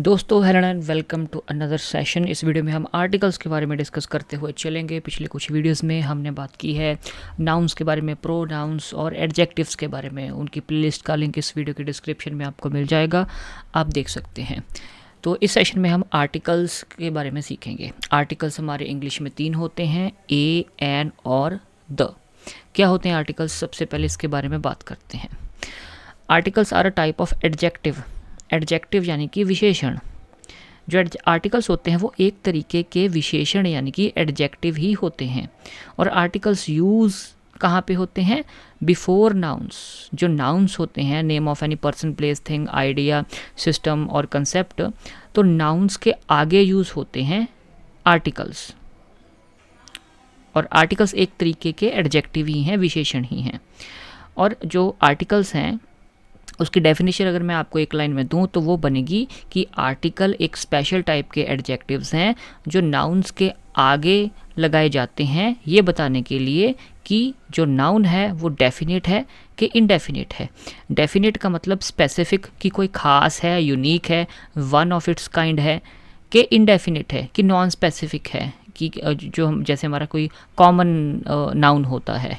दोस्तों hello and welcome to another session. इस video में हम आर्टिकल्स के बारे में डिस्कस करते हुए चलेंगे। पिछले कुछ वीडियोस में हमने बात की है नाउन्स के बारे में, प्रोनाउंस और एडजेक्टिव्स के बारे में। उनकी प्लेलिस्ट का लिंक इस वीडियो के डिस्क्रिप्शन में आपको मिल जाएगा, आप देख सकते हैं। तो इस सेशन में हम आर्टिकल्स के बारे में सीखेंगे। आर्टिकल्स हमारे इंग्लिश में 3 होते हैं, ए, एन और द। क्या होते हैं आर्टिकल्स? सबसे पहले इसके बारे में बात करते हैं। Articles are a type of adjective. Adjective यानी कि विशेषण। जो आर्टिकल्स होते हैं वो एक तरीके के विशेषण यानी कि एडजेक्टिव ही होते हैं। और आर्टिकल्स यूज़ कहाँ पे होते हैं? Before nouns. जो नाउन्स होते हैं, name of any person, place, thing, idea, system और कंसेप्ट, तो नाउन्स के आगे यूज़ होते हैं आर्टिकल्स। और आर्टिकल्स एक तरीके के एडजेक्टिव ही हैं, विशेषण ही हैं। और जो आर्टिकल्स हैं उसकी डेफिनेशन अगर मैं आपको एक लाइन में दूं तो वो बनेगी कि आर्टिकल एक स्पेशल टाइप के एडजेक्टिव्स हैं जो नाउन्स के आगे लगाए जाते हैं, ये बताने के लिए कि जो नाउन है वो डेफिनेट है कि इनडेफिनेट है। डेफिनेट का मतलब स्पेसिफिक, कि कोई ख़ास है, यूनिक है, वन ऑफ इट्स काइंड है, कि इनडेफिनेट है कि नॉन स्पेसिफिक है, कि जो हम जैसे हमारा कोई कॉमन नाउन होता है,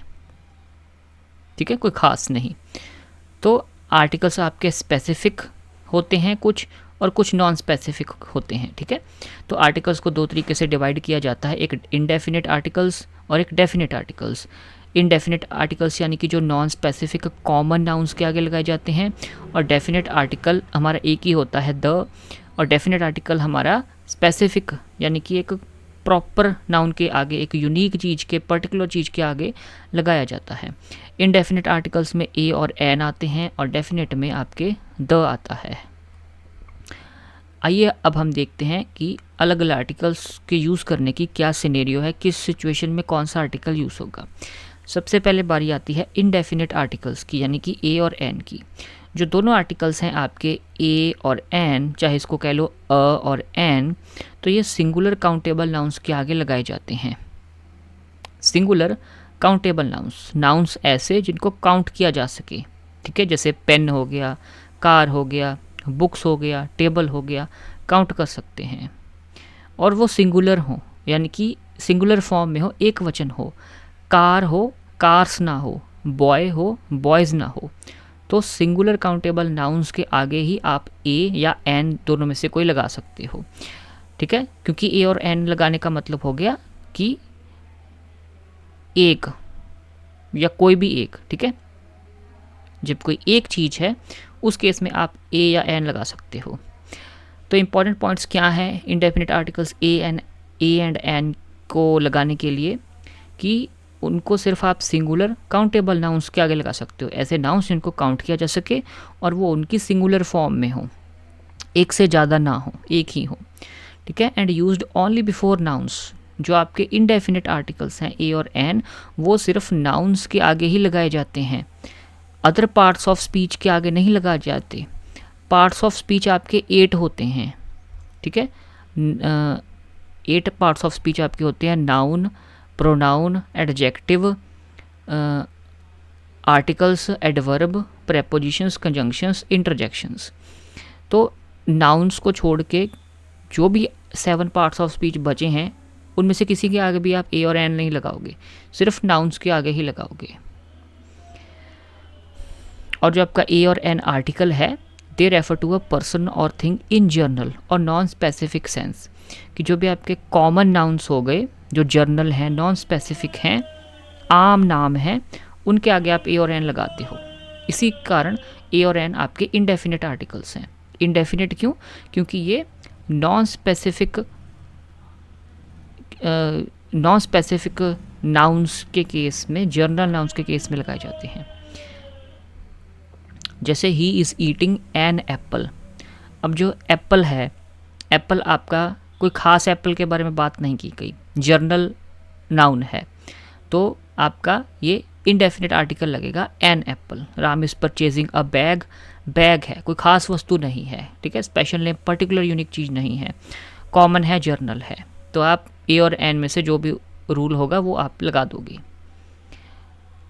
ठीक है, कोई ख़ास नहीं। तो आर्टिकल्स आपके स्पेसिफिक होते हैं कुछ, और कुछ नॉन स्पेसिफिक होते हैं, ठीक है। तो आर्टिकल्स को 2 तरीके से डिवाइड किया जाता है, एक इनडेफिनेट आर्टिकल्स और एक डेफिनेट आर्टिकल्स। इनडेफिनेट आर्टिकल्स यानी कि जो नॉन स्पेसिफिक कॉमन नाउन्स के आगे लगाए जाते हैं, और डेफिनेट आर्टिकल हमारा एक ही होता है, द। और डेफिनेट आर्टिकल हमारा स्पेसिफिक यानी कि एक प्रॉपर नाउन के आगे, एक यूनिक चीज़ के, पर्टिकुलर चीज़ के आगे लगाया जाता है। इनडेफिनेट आर्टिकल्स में ए और एन आते हैं और डेफिनेट में आपके द आता है। आइए अब हम देखते हैं कि अलग अलग आर्टिकल्स के यूज़ करने की क्या सिनेरियो है, किस सिचुएशन में कौन सा आर्टिकल यूज़ होगा। सबसे पहले बारी आती है इनडेफिनेट आर्टिकल्स की, यानी कि ए और एन की। जो दोनों आर्टिकल्स हैं आपके ए और एन, चाहे इसको कह लो अ और एन, तो ये सिंगुलर काउंटेबल नाउन्स के आगे लगाए जाते हैं। सिंगुलर काउंटेबल नाउन्स, नाउन्स ऐसे जिनको काउंट किया जा सके, ठीक है। जैसे पेन हो गया, कार हो गया, बुक्स हो गया, टेबल हो गया, काउंट कर सकते हैं। और वो सिंगुलर हो, यानी कि सिंगुलर फॉर्म में हो, एक वचन हो। कार हो, कार्स ना हो, बॉय हो, बॉयज़ ना हो। तो सिंगुलर काउंटेबल नाउन्स के आगे ही आप ए या एन दोनों में से कोई लगा सकते हो, ठीक है। क्योंकि ए और एन लगाने का मतलब हो गया कि एक या कोई भी एक, ठीक है। जब कोई एक चीज़ है उस केस में आप ए या एन लगा सकते हो। तो इम्पॉर्टेंट पॉइंट्स क्या हैं indefinite articles a and an को लगाने के लिए, कि उनको सिर्फ आप सिंगुलर काउंटेबल नाउन्स के आगे लगा सकते हो, ऐसे नाउन्स जिनको काउंट किया जा सके और वो उनकी सिंगुलर फॉर्म में हो, एक से ज़्यादा ना हो, एक ही हो, ठीक है। And used only before nouns. जो आपके इनडेफिनेट आर्टिकल्स हैं ए और एन, वो सिर्फ नाउन्स के आगे ही लगाए जाते हैं, अदर पार्ट्स ऑफ स्पीच के आगे नहीं लगाए जाते। पार्ट्स ऑफ स्पीच आपके 8 होते हैं, ठीक है। 8 पार्ट्स ऑफ स्पीच आपके होते हैं, noun, pronoun, adjective, articles, adverb, prepositions, conjunctions, interjections. तो नाउन्स को छोड़ के जो भी 7 पार्ट्स ऑफ स्पीच बचे हैं उनमें से किसी के आगे भी आप ए और एन नहीं लगाओगे, सिर्फ नाउन्स के आगे ही लगाओगे। और जो आपका ए और एन आर्टिकल है, they refer to a person और थिंग इन जर्नल और नॉन स्पेसिफिक सेंस, कि जो भी आपके कॉमन नाउन्स हो गए, जो जर्नल हैं, नॉन स्पेसिफिक हैं, आम नाम हैं, उनके आगे आप ए और एन लगाते हो। इसी कारण ए और एन आपके इनडेफिनेट आर्टिकल्स हैं। इनडेफिनेट क्यों? क्योंकि ये नॉन स्पेसिफिक नाउन्स के केस में, जर्नल नाउन्स के केस में लगाए जाते हैं। जैसे he is eating an apple. अब जो एप्पल है, एप्पल आपका कोई ख़ास एप्पल के बारे में बात नहीं की गई, जर्नल नाउन है, तो आपका ये इनडेफिनेट आर्टिकल लगेगा an apple. Ram is purchasing a bag, bag है, कोई ख़ास वस्तु नहीं है, ठीक है, स्पेशल नेम, पर्टिकुलर यूनिक चीज़ नहीं है, कॉमन है, जर्नल है। तो आप ए और एन में से जो भी रूल होगा वो आप लगा दोगे।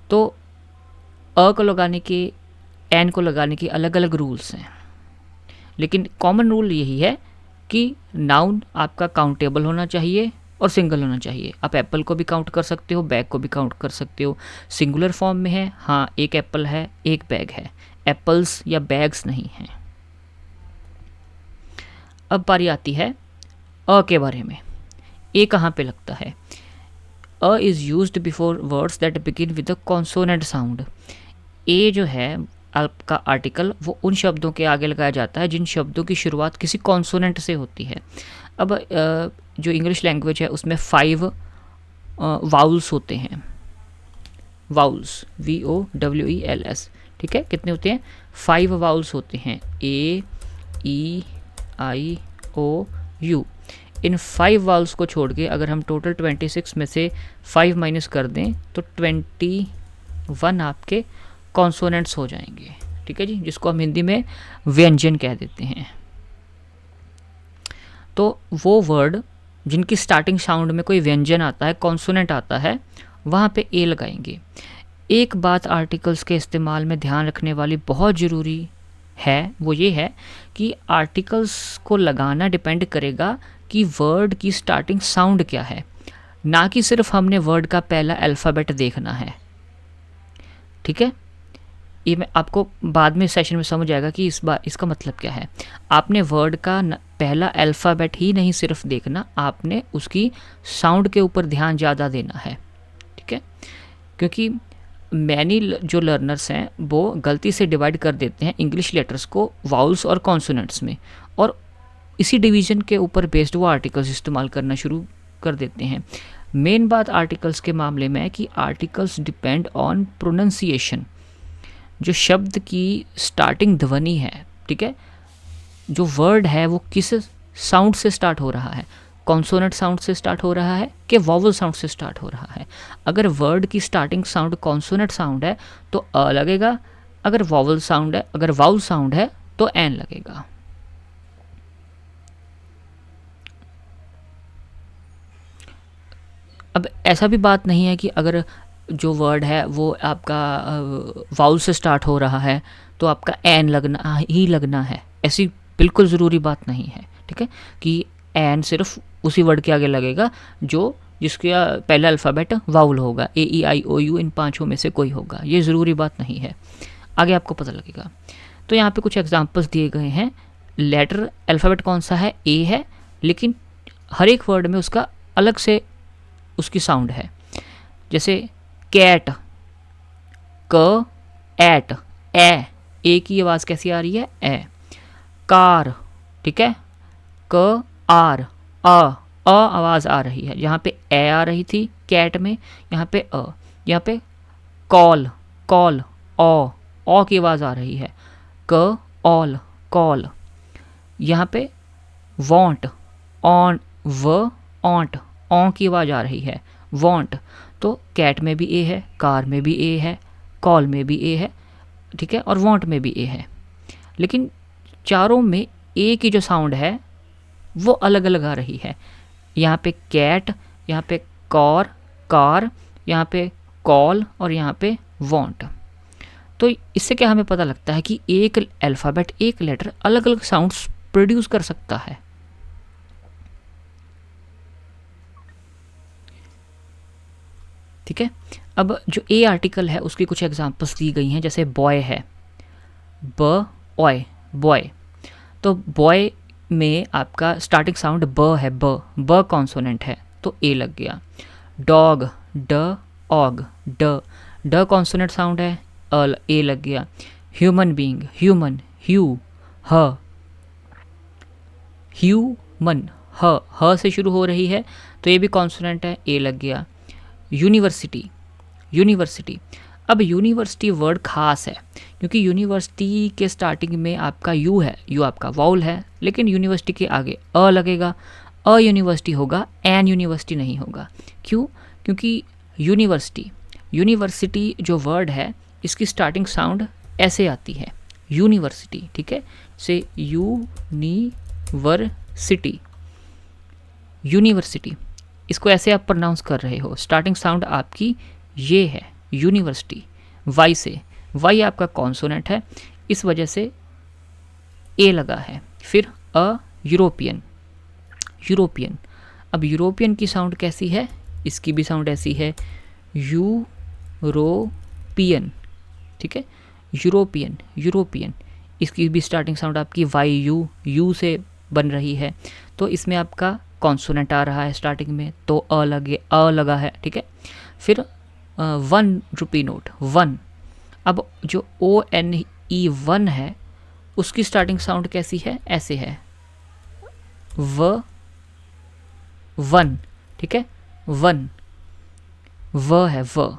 तो अ को लगाने के, एन को लगाने के अलग अलग रूल्स हैं। लेकिन कॉमन रूल यही है कि नाउन आपका काउंटेबल होना चाहिए और सिंगल होना चाहिए। आप एप्पल को भी काउंट कर सकते हो, बैग को भी काउंट कर सकते हो। सिंगुलर फॉर्म में है, हाँ एक एप्पल है एक बैग है, एप्पल्स या बैग्स नहीं हैं। अब बारी आती है अ के बारे में। ए कहाँ पे लगता है? A is used before words that begin with a consonant sound. A जो है आपका आर्टिकल, वो उन शब्दों के आगे लगाया जाता है जिन शब्दों की शुरुआत किसी कॉन्सोनेंट से होती है। अब जो इंग्लिश लैंग्वेज है उसमें 5 वाउल्स होते हैं, वाउल्स VOWELS, ठीक है। कितने होते हैं? 5 वाउल्स होते हैं, A E I O U। In 5 vowels को छोड़ के अगर हम टोटल 26 में से 5 माइनस कर दें तो 21 आपके कॉन्सोनेंट्स हो जाएंगे, ठीक है जी, जिसको हम हिंदी में व्यंजन कह देते हैं। तो वो वर्ड जिनकी स्टार्टिंग साउंड में कोई व्यंजन आता है, कॉन्सोनेंट आता है, वहाँ पे ए लगाएंगे। एक बात आर्टिकल्स के इस्तेमाल में ध्यान रखने वाली बहुत ज़रूरी है, वो ये है कि आर्टिकल्स को लगाना डिपेंड करेगा कि वर्ड की स्टार्टिंग साउंड क्या है, ना कि सिर्फ हमने वर्ड का पहला अल्फ़ाबेट देखना है, ठीक है। ये मैं आपको बाद में सेशन में समझ आएगा कि इसका मतलब क्या है। आपने वर्ड का पहला अल्फ़ाबेट ही नहीं सिर्फ देखना, आपने उसकी साउंड के ऊपर ध्यान ज़्यादा देना है, ठीक है। क्योंकि मैनी जो लर्नर्स हैं वो गलती से डिवाइड कर देते हैं इंग्लिश लेटर्स को वाउल्स और कॉन्सोनेंट्स में, और इसी डिवीज़न के ऊपर बेस्ड वो आर्टिकल्स इस्तेमाल करना शुरू कर देते हैं। मेन बात आर्टिकल्स के मामले में है कि आर्टिकल्स डिपेंड ऑन प्रोनंसिएशन, जो शब्द की स्टार्टिंग ध्वनि है, ठीक है, जो वर्ड है वो किस साउंड से स्टार्ट हो रहा है, कॉन्सोनेंट साउंड से स्टार्ट हो रहा है कि वॉवल साउंड से स्टार्ट हो रहा है। अगर वर्ड की स्टार्टिंग साउंड कॉन्सोनेंट साउंड है तो अ लगेगा, अगर वॉवल साउंड है, अगर वाउल साउंड है तो एन लगेगा। अब ऐसा भी बात नहीं है कि अगर जो वर्ड है वो आपका वाउल से स्टार्ट हो रहा है तो आपका एन लगना ही लगना है, ऐसी बिल्कुल ज़रूरी बात नहीं है, ठीक है, कि एन सिर्फ उसी वर्ड के आगे लगेगा जो जिसका पहला अल्फ़ाबेट वाउल होगा, AEIOU इन 5 में से कोई होगा, ये ज़रूरी बात नहीं है, आगे आपको पता लगेगा। तो यहाँ पे कुछ एग्जांपल्स दिए गए हैं। लेटर अल्फ़ाबेट कौन सा है? ए है, लेकिन हर एक वर्ड में उसका अलग से उसकी साउंड है। जैसे कैट, क एट, ए की आवाज़ कैसी आ रही है? ए। कार, ठीक है, क आर, अ आवाज़ आ रही है, यहाँ पे ए आ रही थी कैट में, यहाँ पे अ। यहाँ पे कॉल, कॉल, ओ की आवाज़ आ रही है, क ऑल, कॉल। यहाँ पे वॉन्ट, ऑन, व ऑन्ट, ओ की आवाज़ आ रही है, वॉन्ट। तो कैट में भी ए है, कार में भी ए है, कॉल में भी ए है, ठीक है, और वॉन्ट में भी ए है। लेकिन चारों में ए की जो साउंड है वो अलग अलग आ रही है। यहाँ पे कैट, यहाँ पे कॉर, कार, यहाँ पे कॉल और यहाँ पे वॉन्ट। तो इससे क्या हमें पता लगता है कि एक अल्फ़ाबेट, एक लेटर अलग अलग साउंड्स प्रोड्यूस कर सकता है। ठीक है। अब जो ए आर्टिकल है उसकी कुछ एग्जांपल्स दी गई हैं, जैसे बॉय है, ब ऑय, बॉय। तो बॉय में आपका स्टार्टिंग साउंड ब है, ब कॉन्सोनेंट है तो ए लग गया। डॉग, ड ऑग, ड कॉन्सोनेंट साउंड है, ए लग गया। ह्यूमन बीइंग, ह्यूमन, ह्यू, ह, ह्यूमन, ह से शुरू हो रही है तो ये भी कॉन्सोनेंट है, ए लग गया। University, university. अब यूनिवर्सिटी वर्ड खास है क्योंकि यूनिवर्सिटी के स्टार्टिंग में आपका यू है, यू आपका वाउल है, लेकिन यूनिवर्सिटी के आगे अ लगेगा, अ यूनिवर्सिटी होगा, एन यूनिवर्सिटी नहीं होगा। क्यों? क्योंकि यूनिवर्सिटी, यूनिवर्सिटी जो वर्ड है इसकी स्टार्टिंग साउंड ऐसे आती है, यूनिवर्सिटी, ठीक है, से यूनिवर्सिटी, यूनिवर्सिटी, इसको ऐसे आप प्रोनाउंस कर रहे हो, स्टार्टिंग साउंड आपकी ये है, यूनिवर्सिटी। वाई से, वाई आपका कॉन्सोनेंट है, इस वजह से ए लगा है। फिर अ यूरोपियन, यूरोपियन। अब यूरोपियन की साउंड कैसी है, इसकी भी साउंड ऐसी है, यूरोपियन, ठीक है, यूरोपियन, यूरोपियन। इसकी भी स्टार्टिंग साउंड आपकी वाई यू से बन रही है, तो इसमें आपका कॉन्सोनेंट आ रहा है स्टार्टिंग में, तो अ लगा है, ठीक है। फिर 1 रुपी नोट, वन। अब जो ONE 1 है उसकी स्टार्टिंग साउंड कैसी है, ऐसे है, वन, ठीक है, वन, व है, व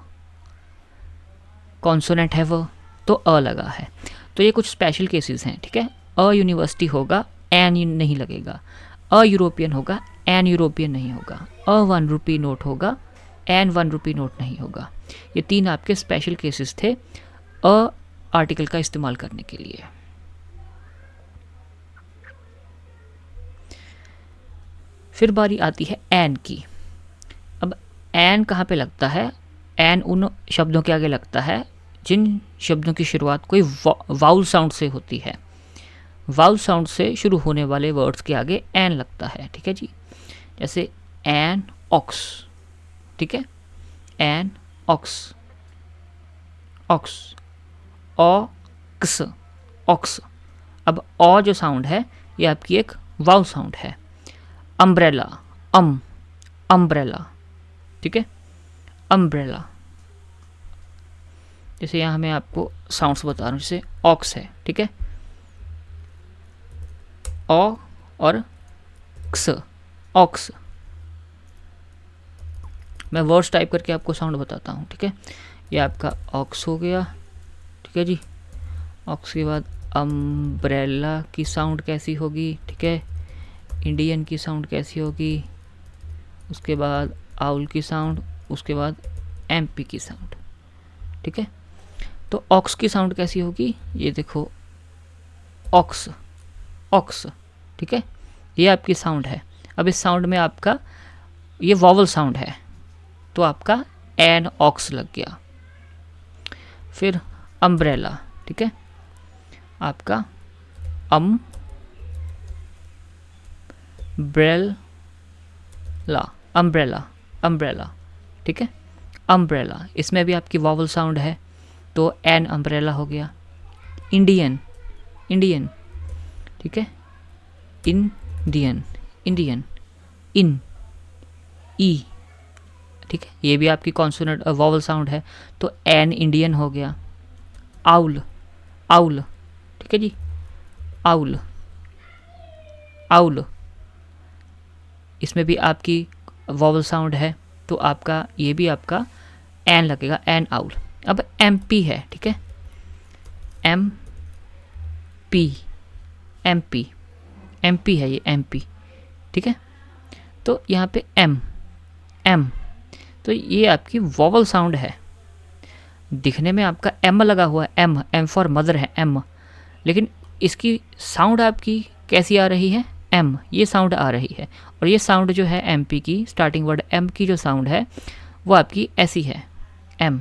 कॉन्सोनेंट है व, तो अ लगा है। तो ये कुछ स्पेशल केसेस हैं, ठीक है। अ यूनिवर्सिटी होगा, एन नहीं लगेगा। अ यूरोपियन होगा, एन यूरोपियन नहीं होगा। अ 1 रुपी नोट होगा, एन 1 रुपी नोट नहीं होगा। ये 3 आपके स्पेशल केसेस थे अ आर्टिकल का इस्तेमाल करने के लिए। फिर बारी आती है एन की। अब एन कहाँ पे लगता है, एन उन शब्दों के आगे लगता है जिन शब्दों की शुरुआत कोई वाउल साउंड से होती है। वाउल साउंड से शुरू होने वाले वर्ड्स के आगे एन लगता है, ठीक है जी। जैसे एन ऑक्स, ठीक है, an ox, ox, ox, ox. अब ऑ जो साउंड है ये आपकी एक वाउल साउंड है। अम्ब्रेला, अम्ब्रेला, ठीक है, अम्ब्रेला। जैसे यहाँ मैं आपको साउंड्स बता रहा हूँ, जैसे ऑक्स है, ठीक है, ओ और क्स, ऑक्स। मैं वर्ड्स टाइप करके आपको साउंड बताता हूँ, ठीक है। ये आपका ऑक्स हो गया, ठीक है जी। ऑक्स के बाद अम्ब्रेला की साउंड कैसी होगी, ठीक है, इंडियन की साउंड कैसी होगी, उसके बाद आउल की साउंड, उसके बाद MP की साउंड, ठीक है। तो ऑक्स की साउंड कैसी होगी, ये देखो, ऑक्स, ऑक्स, ठीक है, ये आपकी साउंड है। अब इस साउंड में आपका ये वॉवल साउंड है, तो आपका एन ऑक्स लग गया। फिर अम्ब्रेला, ठीक है, आपका अम्ब्रेला, अम्ब्रेला, ठीक है, अम्ब्रेला। इसमें भी आपकी वॉवल साउंड है, तो एन अम्ब्रेला हो गया। इंडियन, इंडियन, ठीक है, इंडियन, इंडियन, इन, ई, ठीक है, ये भी आपकी कॉन्सोनेंट वॉवल साउंड है, तो एन इंडियन हो गया। आउल, आउल, ठीक है जी, आउल, आउल। इसमें भी आपकी वॉवल साउंड है, तो आपका ये भी आपका एन लगेगा, एन आउल। अब MP है, ठीक है, MP, MP, MP है ये, MP, ठीक है। तो यहाँ पे M, तो ये आपकी वॉवल साउंड है। दिखने में आपका M लगा हुआ है, M फॉर मदर है, M, लेकिन इसकी साउंड आपकी कैसी आ रही है, M, ये साउंड आ रही है। और ये साउंड जो है MP की, स्टार्टिंग वर्ड M की जो साउंड है वो आपकी ऐसी है, M,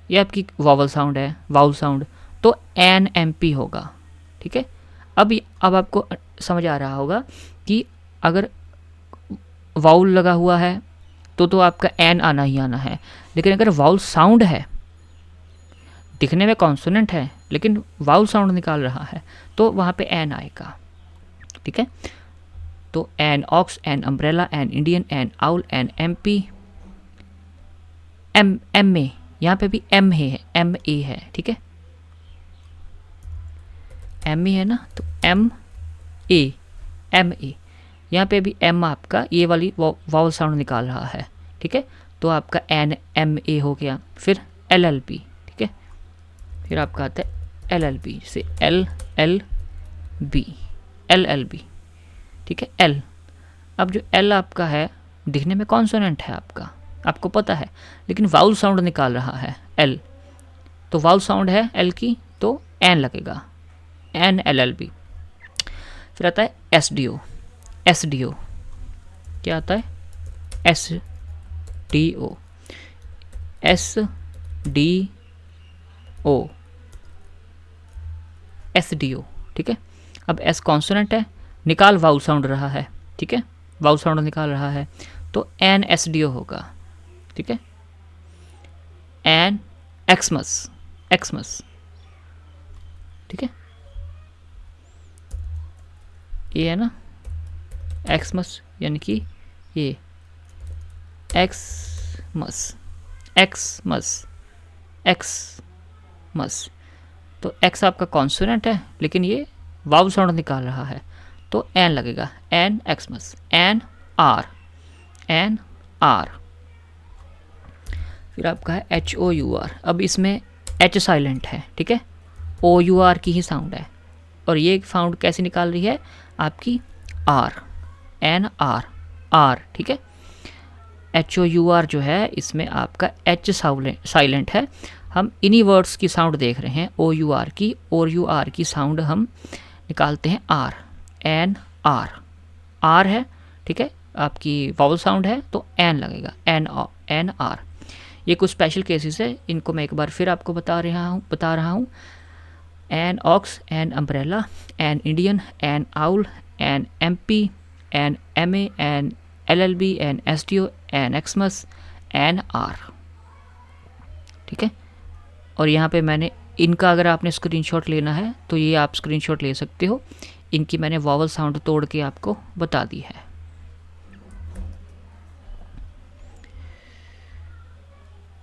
ये आपकी वॉवल साउंड है, वाउल साउंड, तो NMP होगा, ठीक है। अब आपको समझ आ रहा होगा कि अगर वाउल लगा हुआ है तो आपका एन आना ही आना है, लेकिन अगर वाउल साउंड है, दिखने में कॉन्सोनेंट है लेकिन वाउल साउंड निकाल रहा है, तो वहाँ पे एन आएगा, ठीक है। तो an ox, an umbrella, an Indian, an owl, an MP, M A, यहाँ पे भी MA है, ठीक है, MA है ना, तो MA, यहाँ पे भी M आपका ये वाली वावल साउंड निकाल रहा है, ठीक है, तो आपका NMA हो गया। फिर LLB, ठीक है, फिर आपका आता है LLB, जैसे LLB, ठीक है, L। अब जो L आपका है दिखने में कॉन्सोनेंट है आपका, आपको पता है, लेकिन वाउल साउंड निकाल रहा है L, तो वाउल साउंड है L की, तो N लगेगा, NLLB। फिर आता है SDO, क्या आता है, SDO, SDO, ठीक है। अब एस कॉन्सोनेंट है, निकाल वाउल साउंड रहा है, ठीक है, वाउल साउंड निकाल रहा है, तो एन एस डी ओ होगा, ठीक है, एन एक्समस, एक्समस, ठीक है, ये है ना एक्समस, यानी कि ये एक्समस, एक्समस, एक्समस। तो एक्स आपका कॉन्सोनेंट है लेकिन ये वाउल साउंड निकाल रहा है, तो एन लगेगा, an Xmas, an R, an R. फिर आपका है एच ओ यू आर। अब इसमें एच साइलेंट है, ठीक है, ओ यू आर की ही साउंड है, और ये साउंड कैसे निकाल रही है आपकी आर, एन आर, आर, ठीक है। एच ओ यू आर जो है इसमें आपका एच साइलेंट है। हम इन्हीं वर्ड्स की साउंड देख रहे हैं, ओ यू आर की, और यू आर की साउंड हम निकालते हैं आर, एन आर, आर है, ठीक है, आपकी वावल साउंड है तो एन लगेगा, एन, एन आर। ये कुछ स्पेशल केसेस है, इनको मैं एक बार फिर आपको बता रहा हूँ। An ox, an umbrella, an Indian, an owl, an MP, an MA, an LLB, an STO, an Xmas, an R, ठीक है। और यहाँ पे मैंने इनका अगर आपने स्क्रीनशॉट लेना है तो ये आप स्क्रीनशॉट ले सकते हो, इनकी मैंने वॉवल साउंड तोड़ के आपको बता दी है।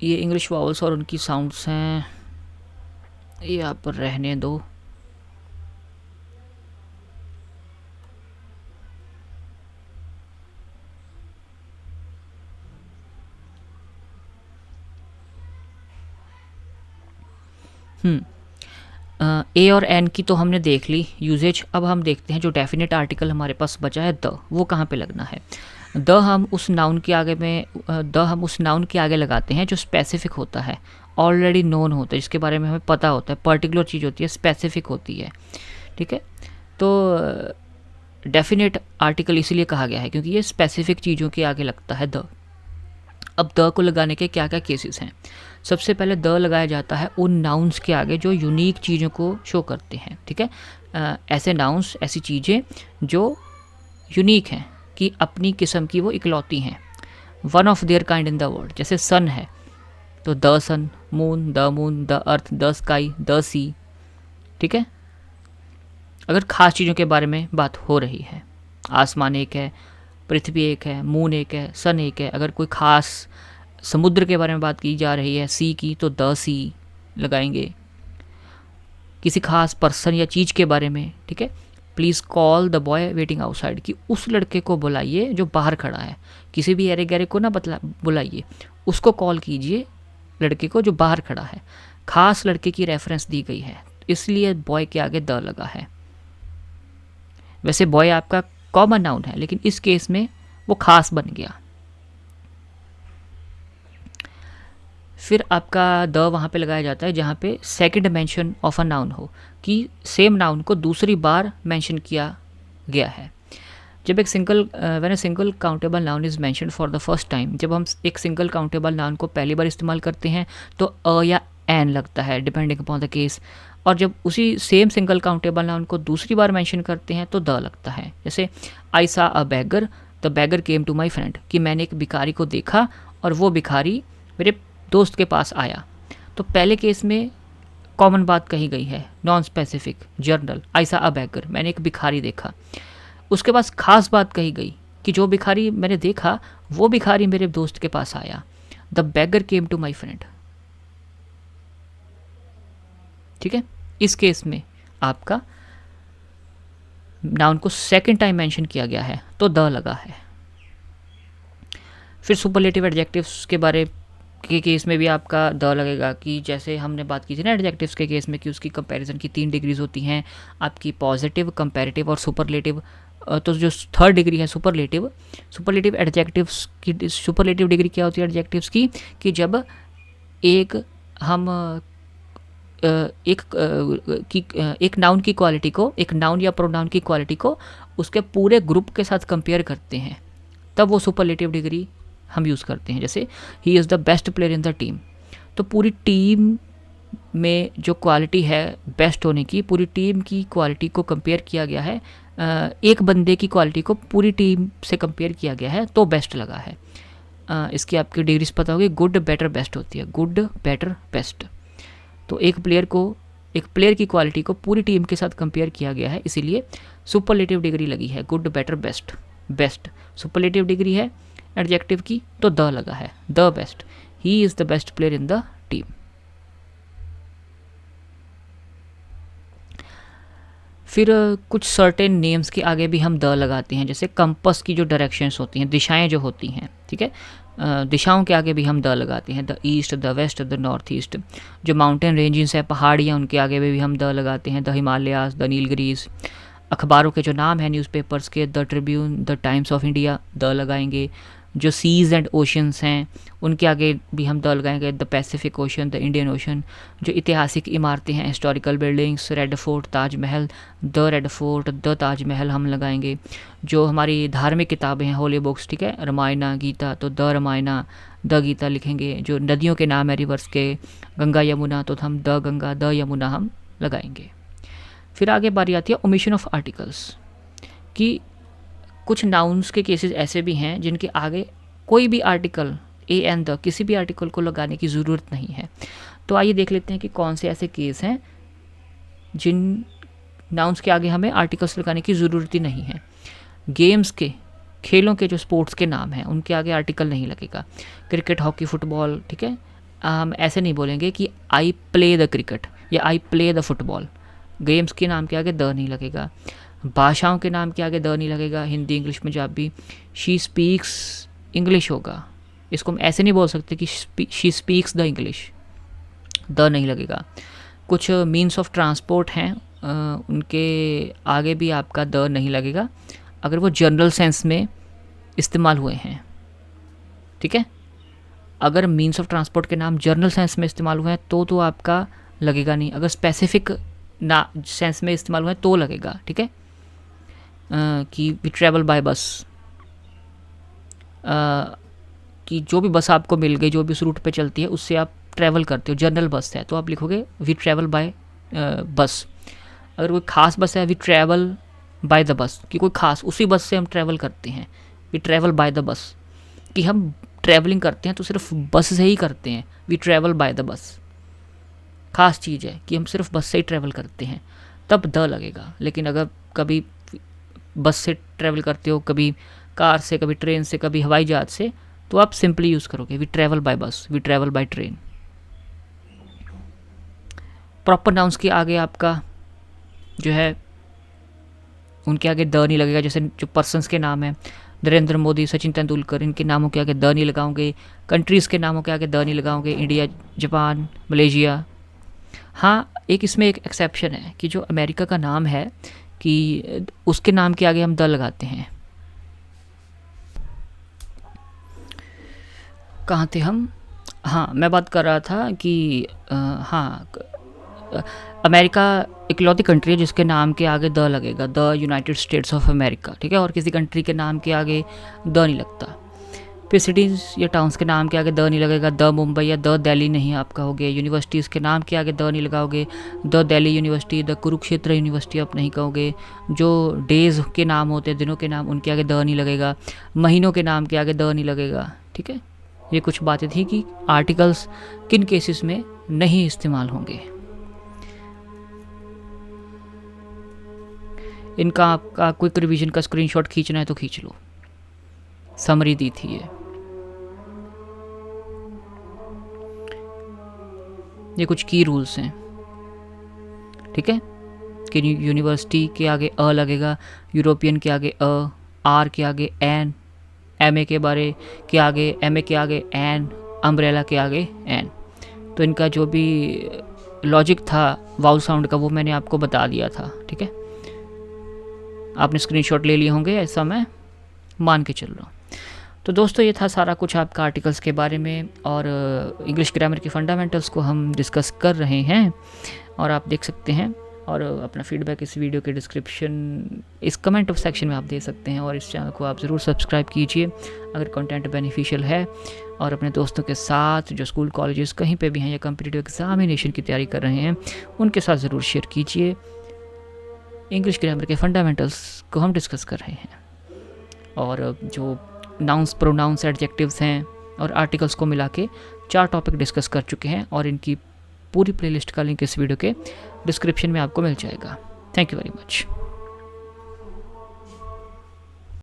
ये इंग्लिश वॉवल्स और उनकी साउंड्स हैं, ये आप पर रहने दो। ए और एन की तो हमने देख ली यूजेज। अब हम देखते हैं जो डेफिनेट आर्टिकल हमारे पास बचा है द, वो कहाँ पे लगना है। द हम उस नाउन के आगे में द हम उस नाउन के आगे लगाते हैं जो स्पेसिफिक होता है, ऑलरेडी नोन होता है, जिसके बारे में हमें पता होता है, पर्टिकुलर चीज़ होती है, स्पेसिफिक होती है, ठीक है। तो डेफिनेट आर्टिकल इसीलिए कहा गया है क्योंकि ये स्पेसिफिक चीज़ों के आगे लगता है द। अब द को लगाने के क्या क्या केसेस हैं। सबसे पहले द लगाया जाता है उन नाउन्स के आगे जो यूनिक चीज़ों को शो करते हैं, ठीक है। ऐसे नाउन्स, ऐसी चीज़ें जो यूनिक हैं कि अपनी किस्म की वो इकलौती हैं, one of their kind in the world. जैसे सन है तो the sun, moon, the earth, the sky, the sea, ठीक है। अगर ख़ास चीज़ों के बारे में बात हो रही है, आसमान एक है, पृथ्वी एक है, मून एक है, सन एक है। अगर कोई ख़ास समुद्र के बारे में बात की जा रही है, सी की, तो द सी लगाएंगे। किसी खास पर्सन या चीज़ के बारे में, ठीक है, please call the boy waiting outside, कि उस लड़के को बुलाइए जो बाहर खड़ा है। किसी भी अरे गहरे को ना बुलाइए, उसको कॉल कीजिए, लड़के को जो बाहर खड़ा है। खास लड़के की रेफरेंस दी गई है, इसलिए बॉय के आगे द लगा है। वैसे बॉय आपका कॉमन नाउन है, लेकिन इस केस में वो खास बन गया। फिर आपका द वहाँ पे लगाया जाता है जहाँ पे second mention of a noun हो, कि सेम नाउन को दूसरी बार मेंशन किया गया है। जब एक when a single countable noun is mentioned for the first time, जब हम एक सिंगल काउंटेबल नाउन को पहली बार इस्तेमाल करते हैं तो अ या एन लगता है, डिपेंडिंग अपॉन द केस। और जब उसी सेम सिंगल काउंटेबल नाउन को दूसरी बार मेंशन करते हैं तो द लगता है। जैसे I saw a beggar, the beggar came to my friend, कि मैंने एक भिखारी को देखा और वो भिखारी मेरे दोस्त के पास आया। तो पहले केस में कॉमन बात कही गई है, non specific, general, I saw a bagger, मैंने एक भिखारी देखा। उसके पास खास बात कही गई कि जो भिखारी मैंने देखा वो भिखारी मेरे दोस्त के पास आया, the beggar came to my friend, ठीक है। इस केस में आपका नाउन को सेकंड टाइम मेंशन किया गया है तो द लगा है। फिर सुपरलेटिव एडजेक्टिव्स के बारे के केस में भी आपका द लगेगा, कि जैसे हमने बात की थी ना एडजेक्टिव्स के केस में कि उसकी कंपैरिजन की 3 डिग्रीज होती हैं, आपकी पॉजिटिव, कंपैरेटिव और सुपरलेटिव। तो जो थर्ड डिग्री है सुपरलेटिव, सुपरलेटिव एडजेक्टिव्स की सुपरलेटिव डिग्री क्या होती है एडजेक्टिव्स की, कि जब एक हम एक नाउन की क्वालिटी को, एक नाउन या प्रोनाउन की क्वालिटी को उसके पूरे ग्रुप के साथ कंपेयर करते हैं, तब वो सुपरलेटिव डिग्री हम यूज़ करते हैं। जैसे he is the best player in the team, तो पूरी टीम में जो क्वालिटी है बेस्ट होने की, पूरी टीम की क्वालिटी को कंपेयर किया गया है, एक बंदे की क्वालिटी को पूरी टीम से कंपेयर किया गया है तो बेस्ट लगा है। इसकी आपकी डिग्रीज पता होगी, गुड बेटर बेस्ट होती है, गुड बेटर बेस्ट। तो एक प्लेयर की क्वालिटी को पूरी टीम के साथ कंपेयर किया गया है, इसीलिए सुपरलेटिव डिग्री लगी है, good better best. Best superlative degree है एडजेक्टिव की, तो द लगा है, the best, he is the best player in the team. फिर कुछ सर्टेन नेम्स के आगे भी हम द लगाते हैं, जैसे कंपस की जो डायरेक्शंस होती हैं, दिशाएं जो होती हैं, ठीक है, दिशाओं के आगे भी हम द लगाते हैं, the east, the west, the north east. जो माउंटेन रेंजेस है, पहाड़ियाँ, उनके आगे भी हम द लगाते हैं, द हिमालयाज, द नीलगिरीज। अखबारों के जो नाम हैं न्यूज़पेपर्स के, the Tribune, the times of India, the लगाएंगे। जो सीज़ एंड ओशंस हैं उनके आगे भी हम द लगाएंगे, the Pacific ocean, the Indian ocean. जो ऐतिहासिक इमारतें हैं, historical buildings, red fort, Taj Mahal, the red fort, the Taj Mahal हम लगाएंगे। जो हमारी धार्मिक किताबें हैं, होली बुक्स, ठीक है, रामायणा, गीता, तो द रामायणा, द गीता लिखेंगे। जो नदियों के नाम है रिवर्स के, गंगा यमुना, तो हम द गंगा, द यमुना हम लगाएंगे। फिर आगे बारी आती है ओमिशन ऑफ आर्टिकल्स, कि कुछ नाउन्स के केसेस ऐसे भी हैं जिनके आगे कोई भी आर्टिकल, ए एंड द, किसी भी आर्टिकल को लगाने की ज़रूरत नहीं है। तो आइए देख लेते हैं कि कौन से ऐसे केस हैं जिन नाउन्स के आगे हमें आर्टिकल्स लगाने की ज़रूरत ही नहीं है। गेम्स के, खेलों के, जो स्पोर्ट्स के नाम हैं उनके आगे आर्टिकल नहीं लगेगा। क्रिकेट, हॉकी, फुटबॉल, ठीक है, हम ऐसे नहीं बोलेंगे कि आई प्ले द क्रिकेट या I play the football. Games के नाम के आगे द नहीं लगेगा। भाषाओं के नाम के आगे द नहीं लगेगा, Hindi, English, Punjabi. She speaks English होगा, इसको हम ऐसे नहीं बोल सकते कि she speaks the English, the नहीं लगेगा। कुछ मीन्स ऑफ ट्रांसपोर्ट हैं, उनके आगे भी आपका द नहीं लगेगा अगर वो जनरल सेंस में इस्तेमाल हुए हैं, ठीक है। अगर मीन्स ऑफ ट्रांसपोर्ट के नाम जनरल सेंस में इस्तेमाल हुए हैं तो आपका लगेगा नहीं। अगर स्पेसिफिक ना सेंस में इस्तेमाल हुए हैं तो लगेगा, ठीक है। कि वी ट्रैवल बाय बस, कि जो भी बस आपको मिल गई, जो भी उस रूट पे चलती है उससे आप ट्रैवल करते हो, जनरल बस है तो आप लिखोगे वी ट्रैवल बाय बस। अगर कोई ख़ास बस है, we travel by the bus, कि कोई ख़ास उसी बस से हम ट्रैवल करते हैं, we travel by the bus, कि हम ट्रैवलिंग करते हैं तो सिर्फ बस से ही करते हैं, we travel by the bus. ख़ास चीज़ है कि हम सिर्फ बस से ही ट्रैवल करते हैं, तब द लगेगा। लेकिन अगर कभी बस से ट्रैवल करते हो, कभी कार से, कभी ट्रेन से, कभी हवाई जहाज़ से, तो आप सिंपली यूज़ करोगे we travel by bus, we travel by train. Proper nouns के आगे आपका जो है उनके आगे द नहीं लगेगा। जैसे जो पर्सन्स के नाम हैं, नरेंद्र मोदी, सचिन तेंदुलकर, इनके नामों के आगे द नहीं लगाओगे। कंट्रीज़ के नामों के आगे द नहीं लगाओगे, इंडिया, जापान, मलेशिया। हाँ, एक इसमें एक एक्सेप्शन है कि जो अमेरिका का नाम है कि उसके नाम के आगे हम द लगाते हैं। कहाँ थे हम? हाँ, मैं बात कर रहा था कि हाँ, अमेरिका इकलौती कंट्री है जिसके नाम के आगे द लगेगा, the United states of America, ठीक है। और किसी कंट्री के नाम के आगे द नहीं लगता। फिर सिटीज़ या टाउन्स के नाम के आगे द नहीं लगेगा, द मुंबई या द दिल्ली नहीं आपका हो गया। यूनिवर्सिटीज़ के नाम के आगे द नहीं लगाओगे, the Delhi university, the Kurukshetra university आप नहीं कहोगे। जो डेज़ के नाम होते हैं, दिनों के नाम, उनके आगे द नहीं लगेगा। महीनों के नाम के आगे द नहीं लगेगा, ठीक है। ये कुछ बातें थी कि आर्टिकल्स किन केसेस में नहीं इस्तेमाल होंगे। इनका आपका क्विक रिवीजन का स्क्रीनशॉट खींचना है तो खींच लो, समरी दी थी ये कुछ की रूल्स हैं, ठीक है। कि यूनिवर्सिटी के आगे अ लगेगा, यूरोपियन के आगे अ, आर के आगे एन, एमए के बारे के आगे, एमए के आगे एन, अम्ब्रेला के आगे एन। तो इनका जो भी लॉजिक था वाउल साउंड का वो मैंने आपको बता दिया था, ठीक है। आपने स्क्रीनशॉट ले लिए होंगे, ऐसा मैं मान के चल रहा हूँ। तो दोस्तों, ये था सारा कुछ आपका आर्टिकल्स के बारे में, और इंग्लिश ग्रामर के फंडामेंटल्स को हम डिस्कस कर रहे हैं, और आप देख सकते हैं। और अपना फीडबैक इस वीडियो के डिस्क्रिप्शन, इस कमेंट सेक्शन में आप दे सकते हैं, और इस चैनल को आप ज़रूर सब्सक्राइब कीजिए अगर कंटेंट बेनिफिशियल है। और अपने दोस्तों के साथ जो स्कूल कॉलेजेस कहीं पे भी हैं या कॉम्पिटिटिव एग्जामिनेशन की तैयारी कर रहे हैं उनके साथ ज़रूर शेयर कीजिए। इंग्लिश ग्रामर के फंडामेंटल्स को हम डिस्कस कर रहे हैं और जो नाउंस, प्रोनाउंस, एडजेक्टिव्स हैं और आर्टिकल्स को मिला के 4 टॉपिक डिस्कस कर चुके हैं और इनकी पूरी प्लेलिस्ट का लिंक इस वीडियो के डिस्क्रिप्शन में आपको मिल जाएगा। Thank you very much.